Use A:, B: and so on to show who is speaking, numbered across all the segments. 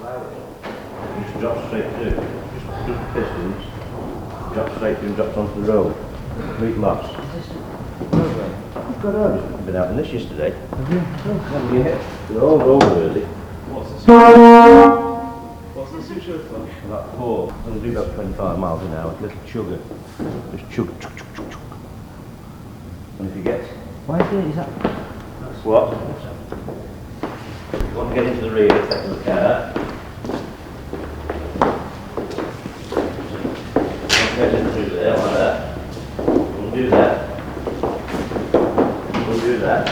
A: Just drop straight through. Just the pistons. Drop straight through and drops onto the road. Complete loss. I've got hers. I've been out in this yesterday. Have you? Oh, yeah. They're all over really.
B: What's the sushi for?
A: About 4. I'm going to do about 25 miles an hour. Little chugger. Just chug, chug, chug, chug, chug. And if you get...
C: Why is that?
A: That's what? If you want to get into the rear, take the car. Get in through there like that. We'll do that. We'll do that.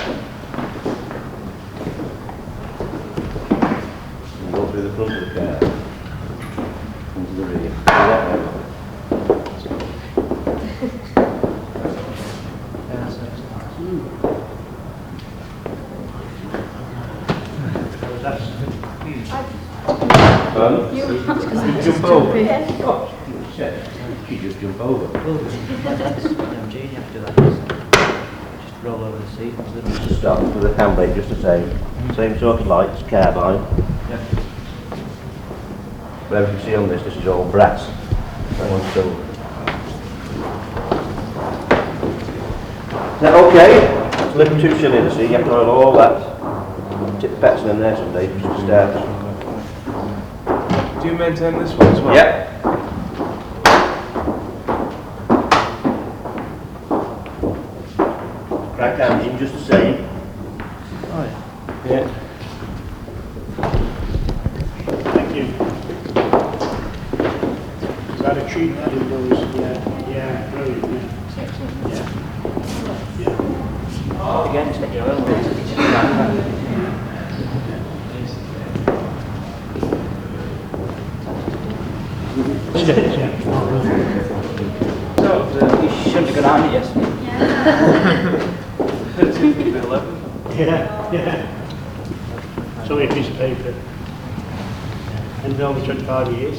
A: And go through the front of the car. Into the rear. Do that now. You jump over. Oh, shit. You just jump over.
C: Well, MG, you have to do that. Just roll over the seat.
A: Just start with the handbrake, just the same. Same sort of lights, carbine.
C: Yeah.
A: But as you see on this is all brass. That one's silver. Is that okay? It's lift 2 cylinders, so you have to oil all that. Tip petrol in there someday just to start.
B: Do you maintain this one as well?
A: Yep. Crack engine just the same.
C: Oh, yeah.
A: Yeah.
D: Thank you. Is that a cheap that in those? Yeah, brilliant. Yeah.
C: Again, it's not your oil. You shouldn't have gone on it yesterday.
D: Yeah. It's only a piece of paper. And been over 25 years.